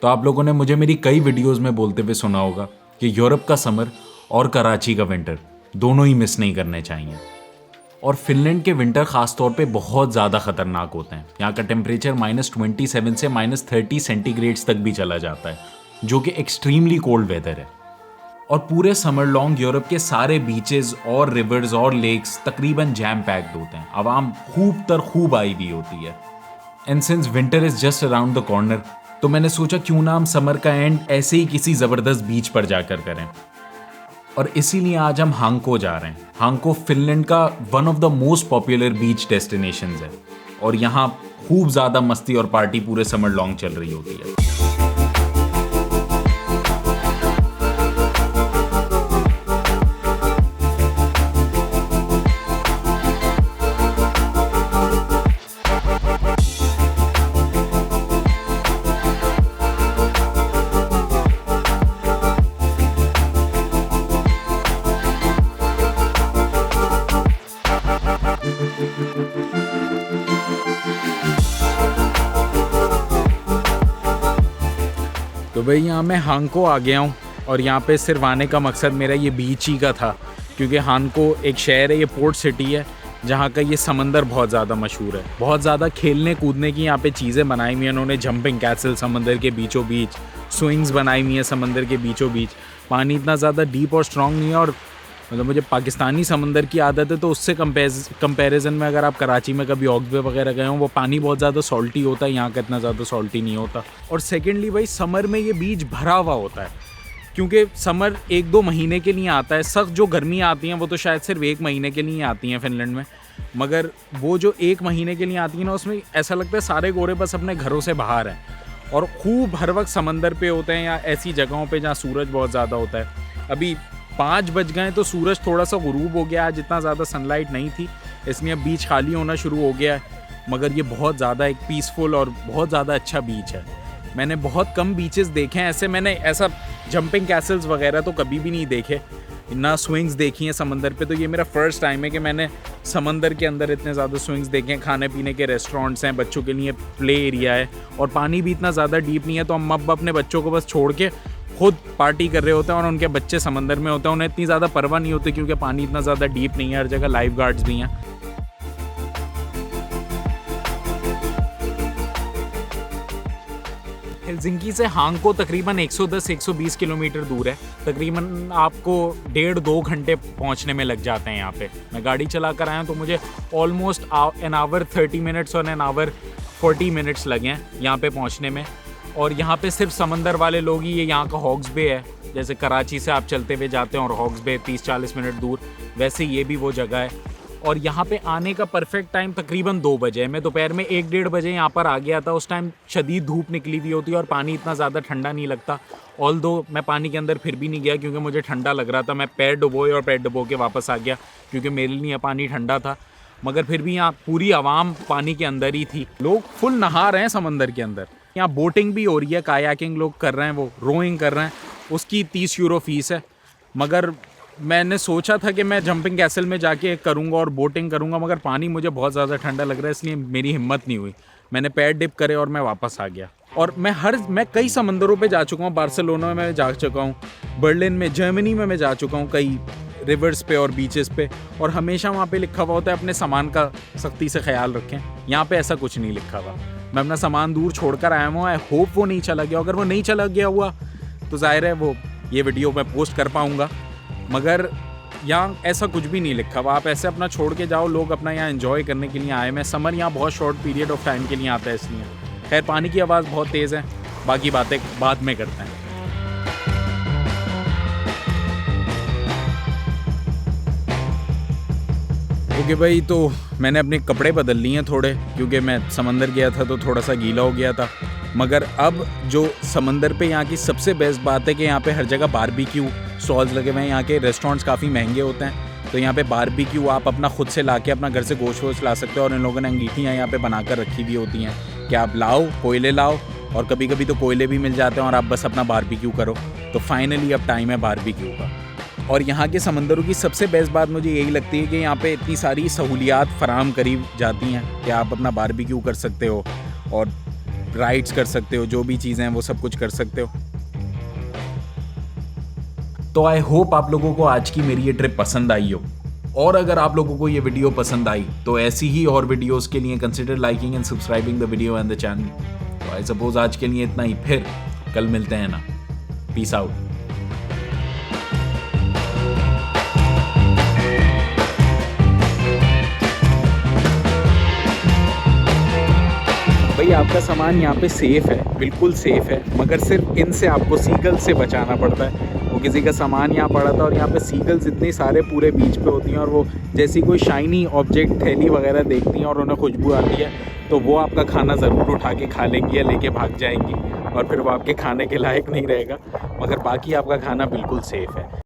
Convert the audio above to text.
तो आप लोगों ने मुझे मेरी कई वीडियोस में बोलते हुए सुना होगा कि यूरोप का समर और कराची का विंटर दोनों ही मिस नहीं करने चाहिए। और फिनलैंड के विंटर ख़ास तौर पे बहुत ज़्यादा ख़तरनाक होते हैं। यहाँ का टेम्परेचर -27 से -30 सेंटीग्रेड्स तक भी चला जाता है, जो कि एक्सट्रीमली कोल्ड वेदर है। और पूरे समर लॉन्ग यूरोप के सारे बीचेस और रिवर्स और लेक्स तकरीबन जैम पैक्ड होते हैं। आवाम खूब आई भी होती है। And since winter is just around the corner, तो मैंने सोचा क्यों ना हम समर का एंड ऐसे ही किसी ज़बरदस्त बीच पर जाकर करें। और इसीलिए आज हम हांको जा रहे हैं। हांको फिनलैंड का one of the most popular beach destinations है और यहाँ खूब ज़्यादा मस्ती और पार्टी पूरे समर लॉन्ग चल रही होती है। तो भाई यहाँ मैं हांको आ गया हूँ और यहाँ पे सिर्फ आने का मकसद मेरा ये बीच ही का था, क्योंकि हांको एक शहर है, ये पोर्ट सिटी है जहाँ का ये समंदर बहुत ज़्यादा मशहूर है। बहुत ज़्यादा खेलने कूदने की यहाँ पे चीज़ें बनाई हुई हैं उन्होंने। जंपिंग कैसल समंदर के बीचों बीच, स्विंग्स बनाई हुई हैं समंदर के बीचों बीच। पानी इतना ज़्यादा डीप और स्ट्रॉन्ग नहीं है, और मतलब मुझे पाकिस्तानी समंदर की आदत है, तो उससे कंपैरिजन में अगर आप कराची में कभी हॉक्स बे वगैरह गए हो, वो पानी बहुत ज़्यादा सॉल्टी होता है, यहाँ का इतना ज़्यादा सॉल्टी नहीं होता। और सेकेंडली भाई समर में ये बीच भरा हुआ होता है, क्योंकि समर 1-2 महीने के लिए आता है। सख्त जो गर्मियाँ आती हैं वो तो शायद सिर्फ 1 महीने के लिए आती हैं फिनलैंड में, मगर वो जो 1 महीने के लिए आती हैं ना, उसमें ऐसा लगता है सारे गोरे बस अपने घरों से बाहर हैं और खूब हर वक्त समंदर पे होते हैं या ऐसी जगहों पे जहाँ सूरज बहुत ज़्यादा होता है। अभी 5 बज गए तो सूरज थोड़ा सा गुरूब हो गया, आज इतना ज़्यादा सनलाइट नहीं थी, इसलिए अब बीच खाली होना शुरू हो गया है। मगर ये बहुत ज़्यादा एक पीसफुल और बहुत ज़्यादा अच्छा बीच है। मैंने बहुत कम बीचेस देखे हैं ऐसे, मैंने ऐसा जंपिंग कैसल्स वगैरह तो कभी भी नहीं देखे, ना स्विंग्स देखी हैं समंदर पे। तो ये मेरा फर्स्ट टाइम है कि मैंने समंदर के अंदर इतने ज़्यादा स्विंग्स देखे हैं। खाने पीने के रेस्टोरेंट्स हैं, बच्चों के लिए प्ले एरिया है और पानी भी इतना ज़्यादा डीप नहीं है, तो हम अब अपने बच्चों को बस छोड़ के खुद पार्टी कर रहे होते हैं और उनके बच्चे समंदर में होते हैं। उन्हें इतनी ज़्यादा परवाह नहीं होती क्योंकि पानी इतना ज़्यादा डीप नहीं है, हर जगह लाइफ गार्ड्स भी हैं। हेलसिंकी से हांको तकरीबन 110-120 किलोमीटर दूर है। तकरीबन आपको 1.5-2 घंटे पहुंचने में लग जाते हैं यहाँ पे। मैं गाड़ी चला कर आया हूँ तो मुझे ऑलमोस्ट एन आवर 30 मिनट्स और एन आवर 40 मिनट्स लगे हैं यहाँ पे पहुँचने में। और यहाँ पे सिर्फ समंदर वाले लोग ही, ये यहाँ का हॉक्स बे है, जैसे कराची से आप चलते हुए जाते हैं और हॉक्स बे 30-40 मिनट दूर, वैसे ये भी वो जगह है। और यहाँ पे आने का परफेक्ट टाइम तकरीबन 2 बजे है। मैं दोपहर में 1-1:30 बजे यहाँ पर आ गया था। उस टाइम शदीद धूप निकली हुई होती है और पानी इतना ज़्यादा ठंडा नहीं लगता। ऑल्दो मैं पानी के अंदर फिर भी नहीं गया क्योंकि मुझे ठंडा लग रहा था। मैं पैर डुबोए और पैर डुबो के वापस आ गया क्योंकि मेरे लिए पानी ठंडा था। मगर फिर भी यहाँ पूरी आवाम पानी के अंदर ही थी, लोग फुल नहा रहे हैं समंदर के अंदर। यहाँ बोटिंग भी हो रही है, कायाकिंग लोग कर रहे हैं, वो रोइंग कर रहे हैं, उसकी 30 यूरो फीस है। मगर मैंने सोचा था कि मैं जंपिंग कैसल में जाके करूँगा और बोटिंग करूँगा, मगर पानी मुझे बहुत ज़्यादा ठंडा लग रहा है, इसलिए मेरी हिम्मत नहीं हुई। मैंने पैर डिप करे और मैं वापस आ गया। और मैं कई समंदरों पे जा चुका हूँ। बार्सिलोना में मैं जा चुका हूँ, बर्लिन में, जर्मनी में मैं जा चुका हूँ कई रिवर्स पे और बीचेस पे, और हमेशा वहाँ पे लिखा हुआ होता है अपने सामान का सख्ती से ख्याल रखें। यहाँ पे ऐसा कुछ नहीं लिखा हुआ। मैं अपना सामान दूर छोड़कर आया हूँ। आई होप वो नहीं चला गया। अगर वो नहीं चला गया हुआ तो जाहिर है वो ये वीडियो मैं पोस्ट कर पाऊँगा, मगर यहाँ ऐसा कुछ भी नहीं लिखा हुआ। आप ऐसे अपना छोड़ के जाओ, लोग अपना यहाँ एंजॉय करने के लिए आए। मैं समर यहाँ बहुत शॉर्ट पीरियड ऑफ टाइम के लिए आता है इसलिए। खैर पानी की आवाज़ बहुत तेज़ है, बाकी बातें बाद में करते हैं। ओके भाई, तो मैंने अपने कपड़े बदल लिए हैं थोड़े, क्योंकि मैं समंदर गया था तो थोड़ा सा गीला हो गया था। मगर अब जो समंदर पे यहाँ की सबसे बेस्ट बात है कि यहाँ पे हर जगह बारबेक्यू स्टॉल्स लगे हुए हैं। यहाँ के रेस्टोरेंट्स काफ़ी महंगे होते हैं, तो यहाँ पे बारबेक्यू आप अपना खुद से ला के अपना घर से गोश्त वोश्त ला सकते हो। और इन लोगों ने अंगीठियाँ यहाँ पे बनाकर रखी हुई होती हैं कि आप लाओ, कोयले लाओ, और कभी कभी तो कोयले भी मिल जाते हैं और आप बस अपना बारबेक्यू करो। तो फाइनली अब टाइम है बारबेक्यू का। और यहाँ के समंदरों की सबसे बेस्ट बात मुझे यही लगती है कि यहाँ पे इतनी सारी सहूलियात फराहम करी जाती हैं कि आप अपना बारबेक्यू कर सकते हो। और राइड्स कर सकते हो, जो भी चीज़ें हैं वो सब कुछ कर सकते हो। तो आई होप आप लोगों को आज की मेरी ये ट्रिप पसंद आई हो, और अगर आप लोगों को ये वीडियो पसंद आई तो ऐसी ही और वीडियोस के लिए consider liking and subscribing the video and the channel. तो आई सपोज आज के लिए इतना ही, फिर कल मिलते हैं ना। Peace out. भाई आपका सामान यहाँ पे सेफ़ है, बिल्कुल सेफ़ है, मगर सिर्फ इनसे आपको सीगल से बचाना पड़ता है। वो किसी का सामान यहाँ पड़ा था और यहाँ पे सीगल्स इतने सारे पूरे बीच पे होती हैं, और वो जैसी कोई शाइनी ऑब्जेक्ट थैली वगैरह देखती हैं और उन्हें खुशबू आती है तो वो आपका खाना ज़रूर उठा के खा लेंगी या लेके भाग जाएंगी, और फिर वो आपके खाने के लायक नहीं रहेगा, मगर बाकी आपका खाना बिल्कुल सेफ़ है।